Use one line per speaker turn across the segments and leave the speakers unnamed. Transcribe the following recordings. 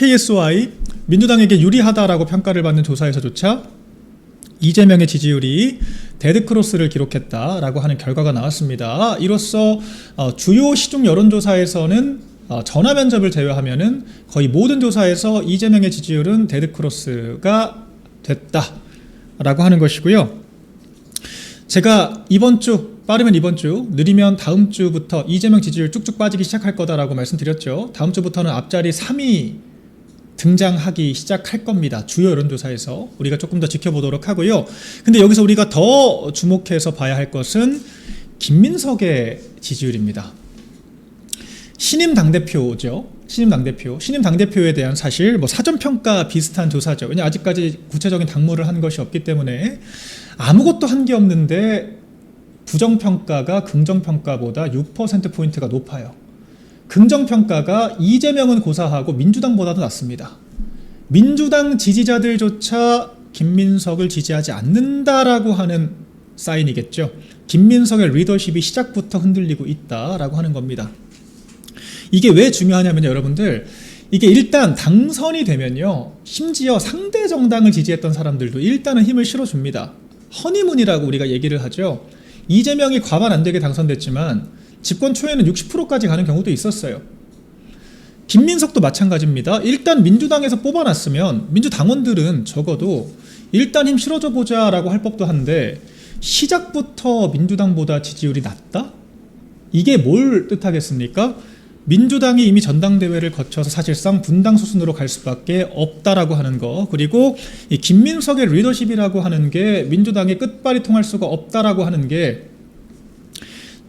KSY 민주당에게 유리하다라고 평가를 받는 조사에서조차 이재명의 지지율이 데드크로스를 기록했다라고 하는 결과가 나왔습니다. 이로써 주요 시중 여론조사에서는 전화 면접을 제외하면은 거의 모든 조사에서 이재명의 지지율은 데드크로스가 됐다라고 하는 것이고요. 제가 빠르면 이번 주, 느리면 다음 주부터 이재명 지지율 쭉쭉 빠지기 시작할 거다라고 말씀드렸죠. 다음 주부터는 앞자리 3위 등장하기 시작할 겁니다. 주요 여론조사에서 우리가 조금 더 지켜보도록 하고요. 근데 여기서 우리가 더 주목해서 봐야 할 것은 김민석의 지지율입니다. 신임 당대표죠. 신임 당대표에 대한 사실 사전평가 비슷한 조사죠. 왜냐 아직까지 구체적인 당무를 한 것이 없기 때문에 아무것도 한 게 없는데 부정평가가 긍정평가보다 6%포인트가 높아요. 긍정평가가 이재명은 고사하고 민주당보다도 낮습니다. 민주당 지지자들조차 김민석을 지지하지 않는다라고 하는 사인이겠죠. 김민석의 리더십이 시작부터 흔들리고 있다라고 하는 겁니다. 이게 왜 중요하냐면요, 여러분들. 이게 일단 당선이 되면요, 심지어 상대 정당을 지지했던 사람들도 일단은 힘을 실어줍니다. 허니문이라고 우리가 얘기를 하죠. 이재명이 과반 안 되게 당선됐지만 집권 초에는 60%까지 가는 경우도 있었어요. 김민석도 마찬가지입니다. 일단 민주당에서 뽑아놨으면 민주당원들은 적어도 일단 힘 실어줘 보자라고 할 법도 한데 시작부터 민주당보다 지지율이 낮다? 이게 뭘 뜻하겠습니까? 민주당이 이미 전당대회를 거쳐서 사실상 분당 수순으로 갈 수밖에 없다라고 하는 거, 그리고 이 김민석의 리더십이라고 하는 게 민주당의 끝발이 통할 수가 없다라고 하는 게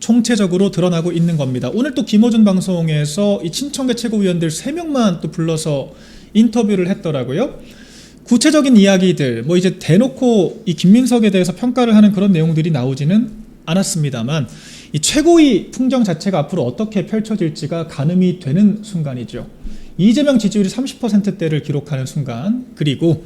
총체적으로 드러나고 있는 겁니다. 오늘 또 김어준 방송에서 이 친청계 최고위원들 3명만 또 불러서 인터뷰를 했더라고요. 구체적인 이야기들, 이제 대놓고 이 김민석에 대해서 평가를 하는 그런 내용들이 나오지는 않았습니다만 이 최고위 풍경 자체가 앞으로 어떻게 펼쳐질지가 가늠이 되는 순간이죠. 이재명 지지율이 30%대를 기록하는 순간, 그리고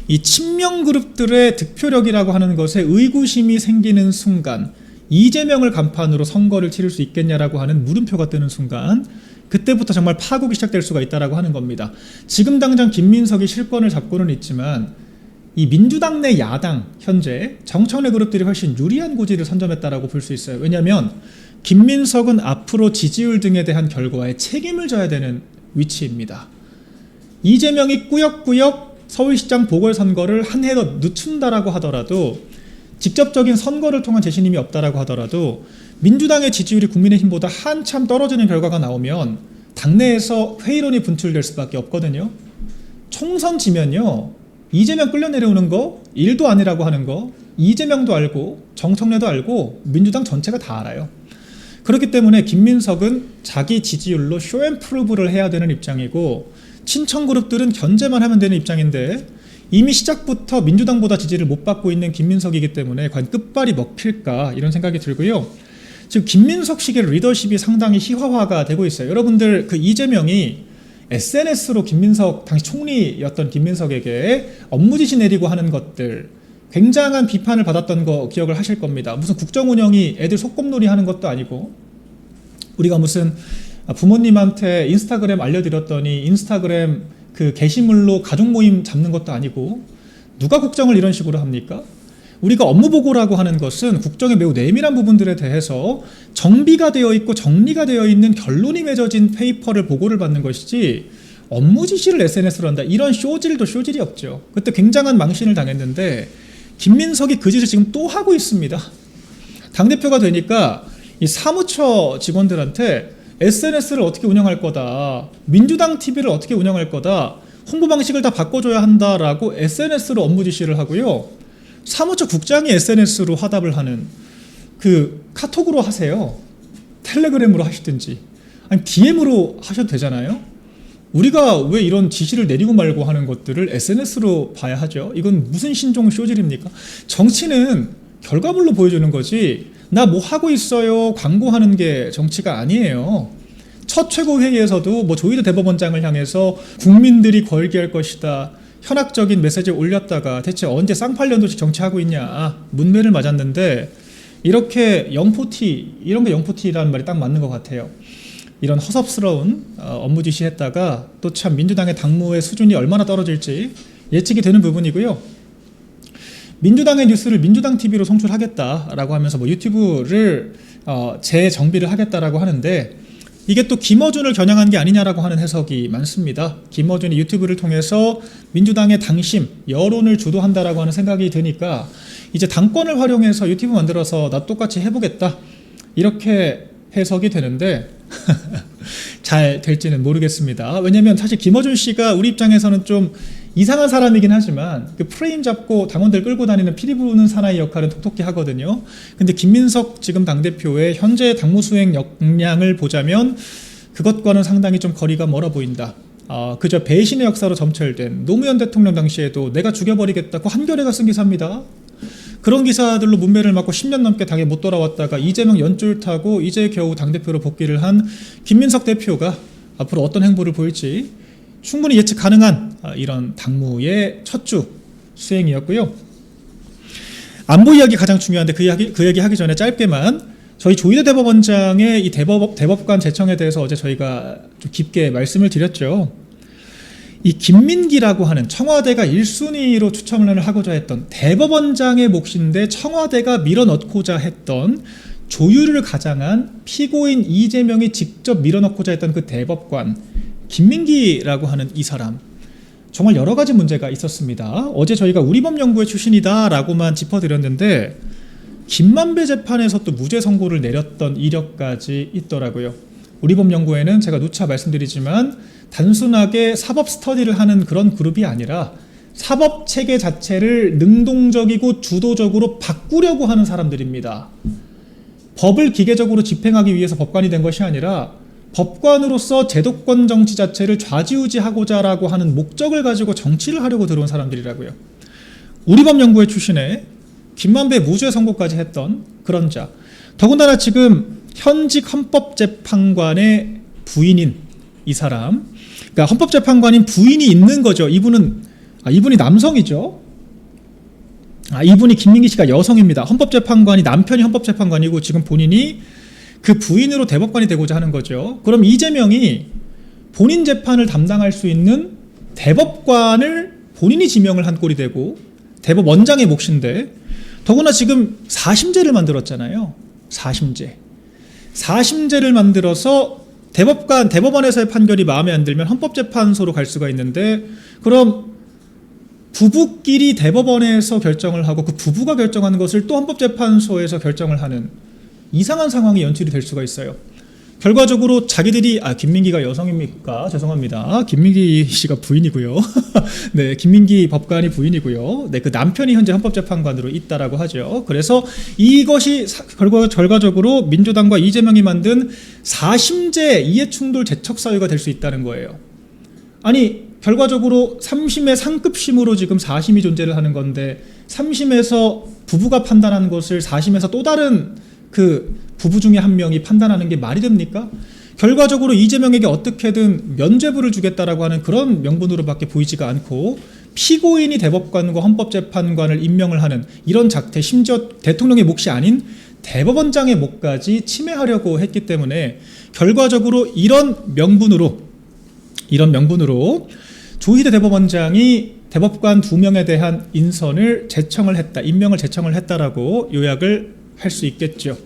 이 친명 그룹들의 득표력이라고 하는 것에 의구심이 생기는 순간, 이재명을 간판으로 선거를 치를 수 있겠냐라고 하는 물음표가 뜨는 순간, 그때부터 정말 파국이 시작될 수가 있다라고 하는 겁니다. 지금 당장 김민석이 실권을 잡고는 있지만 이 민주당 내 야당 현재 정청래 그룹들이 훨씬 유리한 고지를 선점했다라고 볼 수 있어요. 왜냐하면 김민석은 앞으로 지지율 등에 대한 결과에 책임을 져야 되는 위치입니다. 이재명이 꾸역꾸역 서울시장 보궐선거를 한 해 더 늦춘다라고 하더라도, 직접적인 선거를 통한 재신임이 없다라고 하더라도 민주당의 지지율이 국민의힘보다 한참 떨어지는 결과가 나오면 당내에서 회의론이 분출될 수밖에 없거든요. 총선 지면요, 이재명 끌려 내려오는 거 1도 아니라고 하는 거 이재명도 알고 정청래도 알고 민주당 전체가 다 알아요. 그렇기 때문에 김민석은 자기 지지율로 쇼앤프루브를 해야 되는 입장이고, 친청 그룹들은 견제만 하면 되는 입장인데 이미 시작부터 민주당보다 지지를 못 받고 있는 김민석이기 때문에 과연 끝발이 먹힐까, 이런 생각이 들고요. 지금 김민석식의 리더십이 상당히 희화화가 되고 있어요. 여러분들 그 이재명이 SNS로 김민석, 당시 총리였던 김민석에게 업무 지시 내리고 하는 것들, 굉장한 비판을 받았던 거 기억을 하실 겁니다. 무슨 국정운영이 애들 소꿉놀이 하는 것도 아니고, 우리가 무슨 부모님한테 인스타그램 알려드렸더니 인스타그램 그 게시물로 가족 모임 잡는 것도 아니고, 누가 국정을 이런 식으로 합니까? 우리가 업무 보고라고 하는 것은 국정의 매우 내밀한 부분들에 대해서 정비가 되어 있고 정리가 되어 있는 결론이 맺어진 페이퍼를 보고를 받는 것이지, 업무 지시를 SNS로 한다, 이런 쇼질도 쇼질이 없죠. 그때 굉장한 망신을 당했는데 김민석이 그 짓을 지금 또 하고 있습니다. 당대표가 되니까 이 사무처 직원들한테 SNS를 어떻게 운영할 거다, 민주당 TV를 어떻게 운영할 거다, 홍보 방식을 다 바꿔줘야 한다라고 SNS로 업무 지시를 하고요. 사무처 국장이 SNS로 화답을 하는, 그 카톡으로 하세요. 텔레그램으로 하시든지, 아니 DM으로 하셔도 되잖아요. 우리가 왜 이런 지시를 내리고 말고 하는 것들을 SNS로 봐야 하죠? 이건 무슨 신종 쇼질입니까? 정치는 결과물로 보여주는 거지, 나 뭐 하고 있어요 광고하는 게 정치가 아니에요. 첫 최고회의에서도 조희대 대법원장을 향해서 국민들이 걸게 할 것이다, 현학적인 메시지를 올렸다가 대체 언제 쌍팔년도씩 정치하고 있냐, 문매를 맞았는데, 이렇게 영포티, 이런 게 영포티라는 말이 딱 맞는 것 같아요. 이런 허섭스러운 업무 지시했다가 또 참 민주당의 당무의 수준이 얼마나 떨어질지 예측이 되는 부분이고요. 민주당의 뉴스를 민주당 TV로 송출하겠다라고 하면서 뭐 유튜브를 재정비를 하겠다라고 하는데 이게 또 김어준을 겨냥한 게 아니냐라고 하는 해석이 많습니다. 김어준이 유튜브를 통해서 민주당의 당심, 여론을 주도한다라고 하는 생각이 드니까 이제 당권을 활용해서 유튜브 만들어서 나 똑같이 해보겠다 이렇게 해석이 되는데 잘 될지는 모르겠습니다. 왜냐하면 사실 김어준 씨가 우리 입장에서는 좀 이상한 사람이긴 하지만 그 프레임 잡고 당원들 끌고 다니는 피리 부는 사나이 역할은 톡톡히 하거든요. 근데 김민석 지금 당대표의 현재 당무 수행 역량을 보자면 그것과는 상당히 좀 거리가 멀어 보인다. 그저 배신의 역사로 점철된 노무현 대통령 당시에도 내가 죽여버리겠다고 한겨레가 쓴 기사입니다. 그런 기사들로 문매를 맞고 10년 넘게 당에 못 돌아왔다가 이재명 연줄 타고 이제 겨우 당대표로 복귀를 한 김민석 대표가 앞으로 어떤 행보를 보일지 충분히 예측 가능한 이런 당무의 첫 주 수행이었고요. 안보 이야기 가장 중요한데 그 얘기 하기 전에 짧게만 저희 조희대 대법원장의 이 대법관 제청에 대해서 어제 저희가 좀 깊게 말씀을 드렸죠. 이 김민기라고 하는 청와대가 1순위로 추천을 하고자 했던 대법원장의 몫인데 청와대가 밀어넣고자 했던 조율을 가장한 피고인 이재명이 직접 밀어넣고자 했던 그 대법관 김민기라고 하는 이 사람 정말 여러 가지 문제가 있었습니다. 어제 저희가 우리법연구회 출신이다라고만 짚어드렸는데 김만배 재판에서 또 무죄 선고를 내렸던 이력까지 있더라고요. 우리법연구회는 제가 누차 말씀드리지만 단순하게 사법 스터디를 하는 그런 그룹이 아니라 사법 체계 자체를 능동적이고 주도적으로 바꾸려고 하는 사람들입니다. 법을 기계적으로 집행하기 위해서 법관이 된 것이 아니라 법관으로서 제도권 정치 자체를 좌지우지하고자라고 하는 목적을 가지고 정치를 하려고 들어온 사람들이라고요. 우리법연구회 출신에 김만배 무죄 선고까지 했던 그런 자. 더군다나 지금 현직 헌법재판관의 부인인 이 사람, 그러니까 헌법재판관인 부인이 있는 거죠. 이분이 남성이죠. 이분이 김민기 씨가 여성입니다. 헌법재판관이 남편이 헌법재판관이고 지금 본인이 그 부인으로 대법관이 되고자 하는 거죠. 그럼 이재명이 본인 재판을 담당할 수 있는 대법관을 본인이 지명을 한 꼴이 되고 대법원장의 몫인데 더구나 지금 4심제를 만들었잖아요. 4심제를 만들어서 대법원에서의 판결이 마음에 안 들면 헌법재판소로 갈 수가 있는데 그럼 부부끼리 대법원에서 결정을 하고 그 부부가 결정하는 것을 또 헌법재판소에서 결정을 하는 이상한 상황이 연출이 될 수가 있어요. 결과적으로 자기들이 김민기가 여성입니까? 죄송합니다. 김민기 씨가 부인이고요. 네, 김민기 법관이 부인이고요. 네, 그 남편이 현재 헌법재판관으로 있다라고 하죠. 그래서 이것이 결과적으로 민주당과 이재명이 만든 4심제 이해충돌 재척사유가 될 수 있다는 거예요. 아니 결과적으로 3심의 상급심으로 지금 4심이 존재를 하는 건데 3심에서 부부가 판단한 것을 4심에서 또 다른 그 부부 중에 한 명이 판단하는 게 말이 됩니까? 결과적으로 이재명에게 어떻게든 면죄부를 주겠다라고 하는 그런 명분으로밖에 보이지가 않고 피고인이 대법관과 헌법재판관을 임명을 하는 이런 작태, 심지어 대통령의 몫이 아닌 대법원장의 몫까지 침해하려고 했기 때문에 결과적으로 이런 명분으로 조희대 대법원장이 대법관 2명에 대한 임명을 제청을 했다라고 요약을 할 수 있겠죠.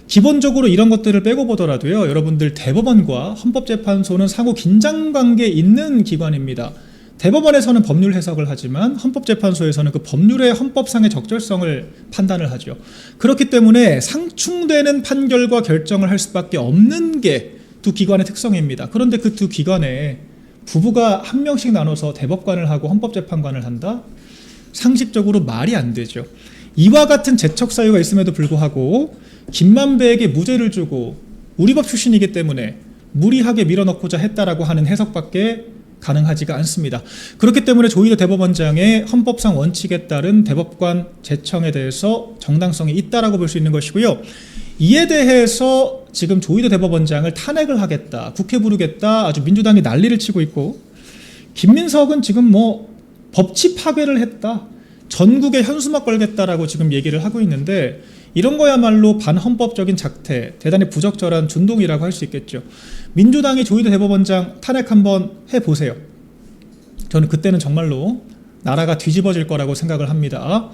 기본적으로 이런 것들을 빼고 보더라도요, 여러분들 대법원과 헌법재판소는 상호 긴장관계에 있는 기관입니다. 대법원에서는 법률 해석을 하지만 헌법재판소에서는 그 법률의 헌법상의 적절성을 판단을 하죠. 그렇기 때문에 상충되는 판결과 결정을 할 수밖에 없는 게 두 기관의 특성입니다. 그런데 그 두 기관에 부부가 한 명씩 나눠서 대법관을 하고 헌법재판관을 한다? 상식적으로 말이 안 되죠. 이와 같은 재척 사유가 있음에도 불구하고 김만배에게 무죄를 주고 우리 법 출신이기 때문에 무리하게 밀어넣고자 했다라고 하는 해석밖에 가능하지가 않습니다. 그렇기 때문에 조희대 대법원장의 헌법상 원칙에 따른 대법관 제청에 대해서 정당성이 있다라고 볼 수 있는 것이고요. 이에 대해서 지금 조희대 대법원장을 탄핵을 하겠다, 국회 부르겠다, 아주 민주당이 난리를 치고 있고 김민석은 지금 법치 파괴를 했다, 전국에 현수막 걸겠다라고 지금 얘기를 하고 있는데 이런 거야말로 반헌법적인 작태, 대단히 부적절한 준동이라고 할 수 있겠죠. 민주당이 조희대 대법원장 탄핵 한번 해보세요. 저는 그때는 정말로 나라가 뒤집어질 거라고 생각을 합니다.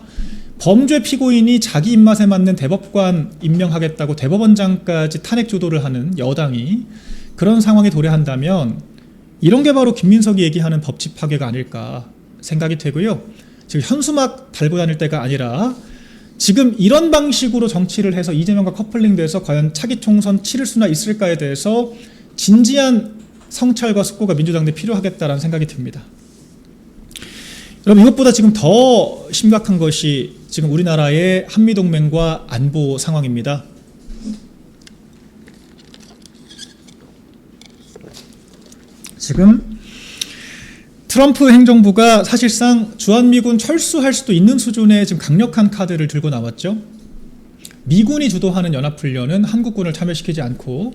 범죄 피고인이 자기 입맛에 맞는 대법관 임명하겠다고 대법원장까지 탄핵 주도를 하는 여당이 그런 상황에 도래한다면 이런 게 바로 김민석이 얘기하는 법치 파괴가 아닐까 생각이 되고요. 지금 현수막 달고 다닐 때가 아니라 지금 이런 방식으로 정치를 해서 이재명과 커플링돼서 과연 차기 총선 치를 수나 있을까에 대해서 진지한 성찰과 숙고가 민주당 내 필요하겠다라는 생각이 듭니다. 여러분, 이것보다 지금 더 심각한 것이 지금 우리나라의 한미동맹과 안보 상황입니다. 지금 트럼프 행정부가 사실상 주한미군 철수할 수도 있는 수준의 지금 강력한 카드를 들고 나왔죠. 미군이 주도하는 연합훈련은 한국군을 참여시키지 않고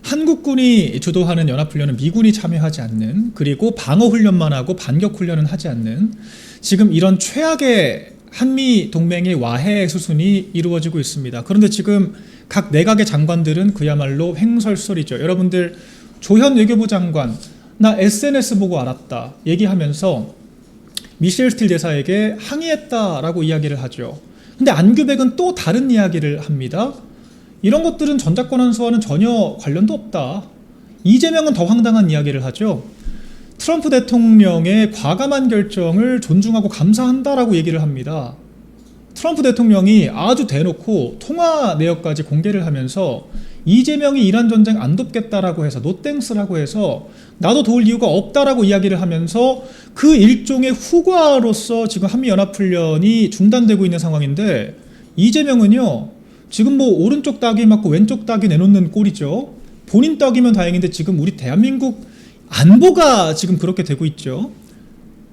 한국군이 주도하는 연합훈련은 미군이 참여하지 않는, 그리고 방어훈련만 하고 반격훈련은 하지 않는 지금 이런 최악의 한미동맹의 와해 수순이 이루어지고 있습니다. 그런데 지금 각 내각의 장관들은 그야말로 횡설수설이죠. 여러분들 조현 외교부 장관 나 SNS 보고 알았다 얘기하면서 미셸 스틸 대사에게 항의했다라고 이야기를 하죠. 근데 안규백은 또 다른 이야기를 합니다. 이런 것들은 전작권한수와는 전혀 관련도 없다. 이재명은 더 황당한 이야기를 하죠. 트럼프 대통령의 과감한 결정을 존중하고 감사한다라고 얘기를 합니다. 트럼프 대통령이 아주 대놓고 통화 내역까지 공개를 하면서 이재명이 이란 전쟁 안 돕겠다라고 해서 노땡스라고 해서 나도 도울 이유가 없다라고 이야기를 하면서 그 일종의 후과로서 지금 한미연합훈련이 중단되고 있는 상황인데 이재명은요 지금 뭐 오른쪽 따귀 맞고 왼쪽 따귀 내놓는 꼴이죠. 본인 따귀면 다행인데 지금 우리 대한민국 안보가 지금 그렇게 되고 있죠.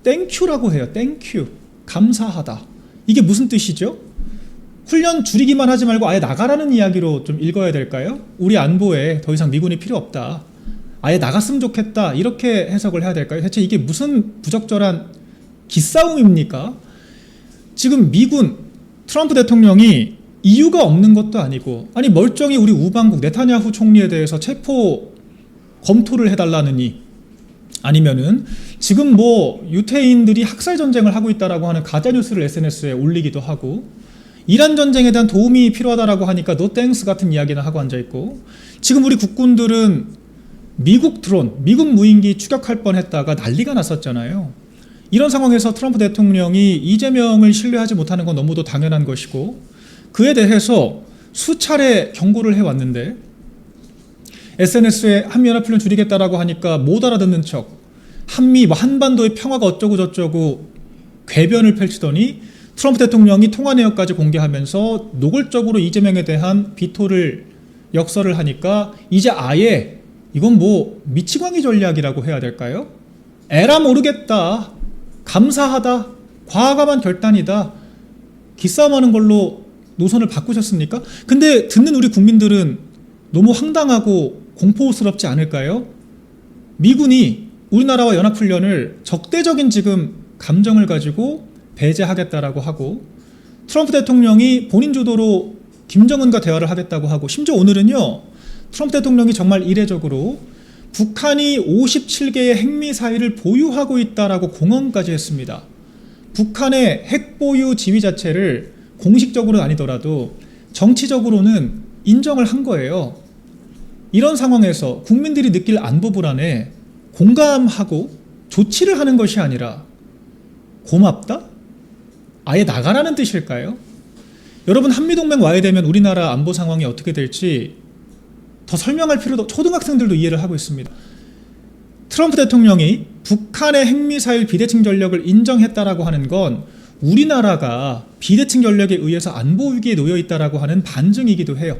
땡큐라고 해요. 땡큐. 감사하다. 이게 무슨 뜻이죠? 훈련 줄이기만 하지 말고 아예 나가라는 이야기로 좀 읽어야 될까요? 우리 안보에 더 이상 미군이 필요 없다. 아예 나갔으면 좋겠다. 이렇게 해석을 해야 될까요? 대체 이게 무슨 부적절한 기싸움입니까? 지금 미군, 트럼프 대통령이 이유가 없는 것도 아니고, 아니 멀쩡히 우리 우방국 네타냐후 총리에 대해서 체포 검토를 해달라느니, 아니면은 지금 뭐 유태인들이 학살 전쟁을 하고 있다라고 하는 가짜 뉴스를 SNS에 올리기도 하고, 이란 전쟁에 대한 도움이 필요하다라고 하니까 노 땡스 같은 이야기나 하고 앉아 있고, 지금 우리 국군들은 미국 드론, 미국 무인기 추격할 뻔했다가 난리가 났었잖아요. 이런 상황에서 트럼프 대통령이 이재명을 신뢰하지 못하는 건 너무도 당연한 것이고, 그에 대해서 수차례 경고를 해왔는데 SNS에 한미연합훈련 줄이겠다라고 하니까 못 알아듣는 척 한반도의 평화가 어쩌고 저쩌고 궤변을 펼치더니 트럼프 대통령이 통화 내역까지 공개하면서 노골적으로 이재명에 대한 비토를 역설을 하니까 이제 아예 이건 뭐 미치광이 전략이라고 해야 될까요? 에라 모르겠다, 감사하다, 과감한 결단이다, 기싸움하는 걸로 노선을 바꾸셨습니까? 근데 듣는 우리 국민들은 너무 황당하고 공포스럽지 않을까요? 미군이 우리나라와 연합훈련을 적대적인 지금 감정을 가지고 배제하겠다라고 하고, 트럼프 대통령이 본인 주도로 김정은과 대화를 하겠다고 하고, 심지어 오늘은요 트럼프 대통령이 정말 이례적으로 북한이 57개의 핵미사일을 보유하고 있다라고 공언까지 했습니다. 북한의 핵 보유 지위 자체를 공식적으로는 아니더라도 정치적으로는 인정을 한 거예요. 이런 상황에서 국민들이 느낄 안보 불안에 공감하고 조치를 하는 것이 아니라 고맙다? 아예 나가라는 뜻일까요? 여러분, 한미동맹 와야 되면 우리나라 안보 상황이 어떻게 될지 더 설명할 필요도, 초등학생들도 이해를 하고 있습니다. 트럼프 대통령이 북한의 핵미사일 비대칭 전력을 인정했다라고 하는 건 우리나라가 비대칭 전력에 의해서 안보 위기에 놓여 있다라고 하는 반증이기도 해요.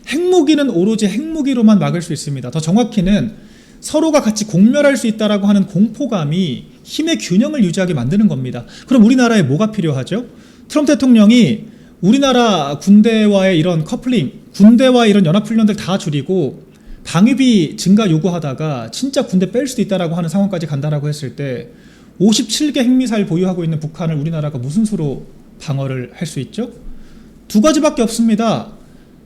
핵무기는 오로지 핵무기로만 막을 수 있습니다. 더 정확히는 서로가 같이 공멸할 수 있다라고 하는 공포감이 힘의 균형을 유지하게 만드는 겁니다. 그럼 우리나라에 뭐가 필요하죠? 트럼프 대통령이 우리나라 군대와의 이런 커플링, 군대와 이런 연합훈련들 다 줄이고 방위비 증가 요구하다가 진짜 군대 뺄 수도 있다라고 하는 상황까지 간다라고 했을 때 57개 핵미사일 보유하고 있는 북한을 우리나라가 무슨 수로 방어를 할 수 있죠? 두 가지밖에 없습니다.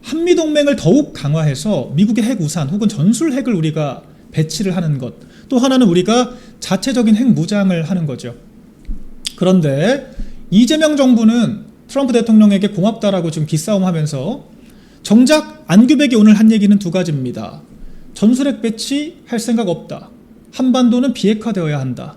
한미동맹을 더욱 강화해서 미국의 핵우산 혹은 전술핵을 우리가 배치를 하는 것, 또 하나는 우리가 자체적인 핵무장을 하는 거죠. 그런데 이재명 정부는 트럼프 대통령에게 고맙다라고 지금 기싸움하면서 정작 안규백이 오늘 한 얘기는 두 가지입니다. 전술핵 배치할 생각 없다. 한반도는 비핵화되어야 한다.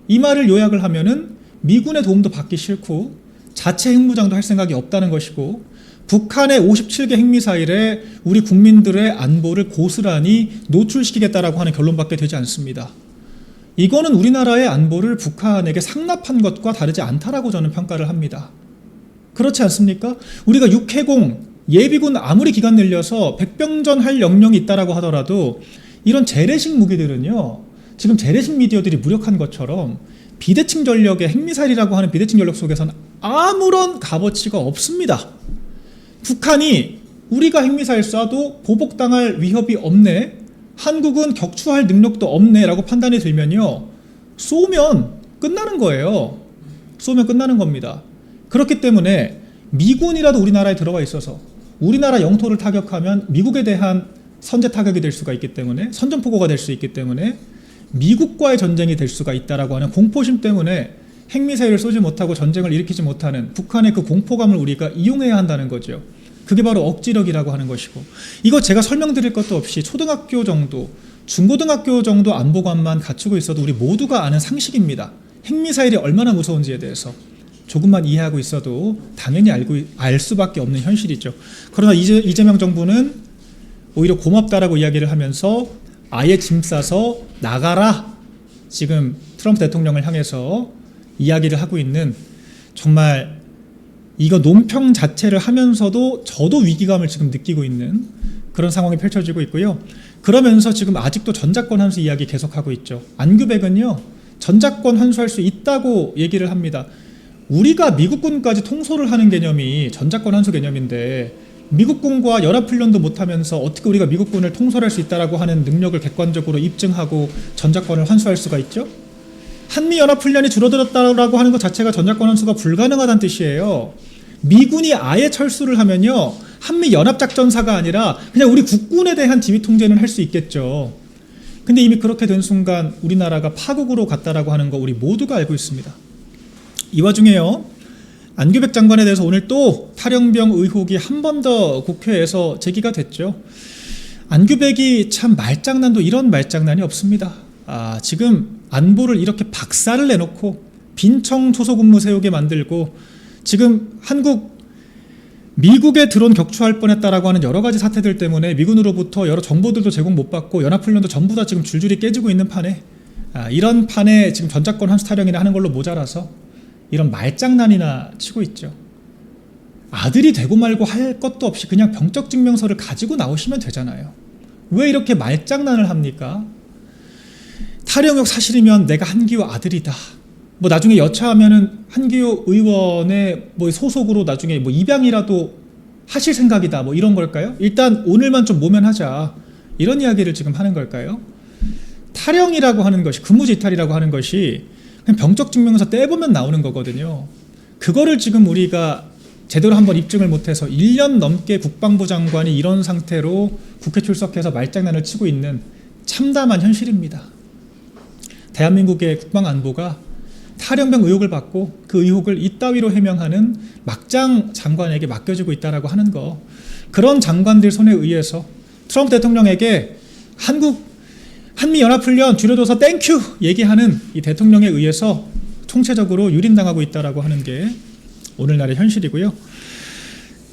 이 말을 요약을 하면은 미군의 도움도 받기 싫고 자체 핵무장도 할 생각이 없다는 것이고, 북한의 57개 핵미사일에 우리 국민들의 안보를 고스란히 노출시키겠다라고 하는 결론밖에 되지 않습니다. 이거는 우리나라의 안보를 북한에게 상납한 것과 다르지 않다라고 저는 평가를 합니다. 그렇지 않습니까? 우리가 육해공, 예비군 아무리 기간 늘려서 백병전할 역량이 있다라고 하더라도 이런 재래식 무기들은요, 지금 재래식 미디어들이 무력한 것처럼 비대칭 전력의 핵미사일이라고 하는 비대칭 전력 속에서는 아무런 값어치가 없습니다. 북한이 우리가 핵미사일 쏴도 보복당할 위협이 없네, 한국은 격추할 능력도 없네 라고 판단이 들면요, 쏘면 끝나는 거예요. 쏘면 끝나는 겁니다. 그렇기 때문에 미군이라도 우리나라에 들어와 있어서 우리나라 영토를 타격하면 미국에 대한 선제 타격이 될 수가 있기 때문에, 선전포고가 될 수 있기 때문에 미국과의 전쟁이 될 수가 있다라고 하는 공포심 때문에 핵미사일을 쏘지 못하고 전쟁을 일으키지 못하는 북한의 그 공포감을 우리가 이용해야 한다는 거죠. 그게 바로 억지력이라고 하는 것이고, 이거 제가 설명드릴 것도 없이 초등학교 정도, 중고등학교 정도 안보관만 갖추고 있어도 우리 모두가 아는 상식입니다. 핵미사일이 얼마나 무서운지에 대해서 조금만 이해하고 있어도 당연히 알 수밖에 없는 현실이죠. 그러나 이재명 정부는 오히려 고맙다라고 이야기를 하면서 아예 짐 싸서 나가라, 지금 트럼프 대통령을 향해서 이야기를 하고 있는, 정말 이거 논평 자체를 하면서도 저도 위기감을 지금 느끼고 있는 그런 상황이 펼쳐지고 있고요. 그러면서 지금 아직도 전작권 환수 이야기 계속하고 있죠. 안규백은요, 전작권 환수할 수 있다고 얘기를 합니다. 우리가 미국군까지 통솔을 하는 개념이 전작권 환수 개념인데, 미국군과 연합훈련도 못하면서 어떻게 우리가 미국군을 통솔할 수 있다라고 하는 능력을 객관적으로 입증하고 전작권을 환수할 수가 있죠? 한미연합훈련이 줄어들었다라고 하는 것 자체가 전작권 환수가 불가능하다는 뜻이에요. 미군이 아예 철수를 하면요, 한미연합작전사가 아니라 그냥 우리 국군에 대한 지휘 통제는 할 수 있겠죠. 근데 이미 그렇게 된 순간 우리나라가 파국으로 갔다라고 하는 거 우리 모두가 알고 있습니다. 이 와중에요, 안규백 장관에 대해서 오늘 또 탈영병 의혹이 한 번 더 국회에서 제기가 됐죠. 안규백이 참 말장난도 이런 말장난이 없습니다. 지금 안보를 이렇게 박살을 내놓고 빈청 초소근무 세우게 만들고, 지금 미국에 드론 격추할 뻔했다라고 하는 여러 가지 사태들 때문에 미군으로부터 여러 정보들도 제공 못 받고 연합훈련도 전부 다 지금 줄줄이 깨지고 있는 판에, 이런 판에 지금 전작권 환수 타령이나 하는 걸로 모자라서 이런 말장난이나 치고 있죠. 아들이 되고 말고 할 것도 없이 그냥 병적 증명서를 가지고 나오시면 되잖아요. 왜 이렇게 말장난을 합니까? 탈영역 사실이면 내가 한기호 아들이다, 뭐 나중에 여차하면은 한기호 의원의 뭐 소속으로 나중에 뭐 입양이라도 하실 생각이다, 뭐 이런 걸까요? 일단 오늘만 좀 모면하자, 이런 이야기를 지금 하는 걸까요? 탈영이라고 하는 것이, 근무지탈이라고 하는 것이 그냥 병적 증명서 떼보면 나오는 거거든요. 그거를 지금 우리가 제대로 한번 입증을 못해서 1년 넘게 국방부 장관이 이런 상태로 국회 출석해서 말장난을 치고 있는 참담한 현실입니다. 대한민국의 국방안보가 탈영병 의혹을 받고 그 의혹을 이따위로 해명하는 막장 장관에게 맡겨지고 있다라고 하는 거, 그런 장관들 손에 의해서 트럼프 대통령에게 한미연합훈련 줄여줘서 땡큐 얘기하는 이 대통령에 의해서 총체적으로 유린당하고 있다라고 하는 게 오늘날의 현실이고요.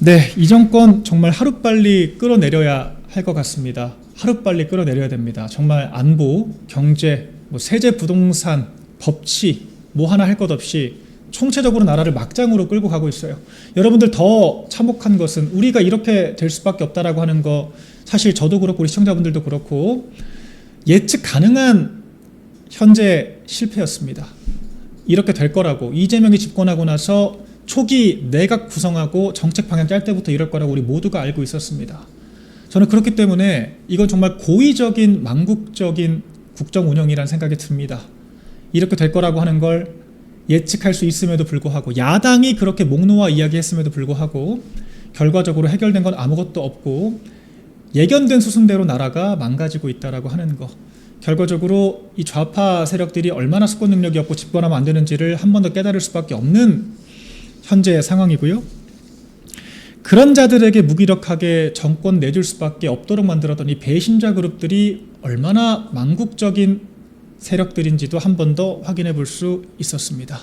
네, 이 정권 정말 하루빨리 끌어내려야 할 것 같습니다. 하루빨리 끌어내려야 됩니다. 정말 안보, 경제, 뭐 세제, 부동산, 법치 뭐 하나 할 것 없이 총체적으로 나라를 막장으로 끌고 가고 있어요. 여러분들 더 참혹한 것은 우리가 이렇게 될 수밖에 없다라고 하는 거, 사실 저도 그렇고 우리 시청자분들도 그렇고 예측 가능한 현재 실패였습니다. 이렇게 될 거라고, 이재명이 집권하고 나서 초기 내각 구성하고 정책 방향 짤 때부터 이럴 거라고 우리 모두가 알고 있었습니다. 저는 그렇기 때문에 이건 정말 고의적인 망국적인 국정 운영이라는 생각이 듭니다. 이렇게 될 거라고 하는 걸 예측할 수 있음에도 불구하고, 야당이 그렇게 목 놓아 이야기했음에도 불구하고 결과적으로 해결된 건 아무것도 없고 예견된 수순대로 나라가 망가지고 있다라고 하는 거, 결과적으로 이 좌파 세력들이 얼마나 수권 능력이 없고 집권하면 안 되는지를 한 번 더 깨달을 수밖에 없는 현재의 상황이고요. 그런 자들에게 무기력하게 정권 내줄 수밖에 없도록 만들었던 이 배신자 그룹들이 얼마나 망국적인 세력들인지도 한 번 더 확인해 볼 수 있었습니다.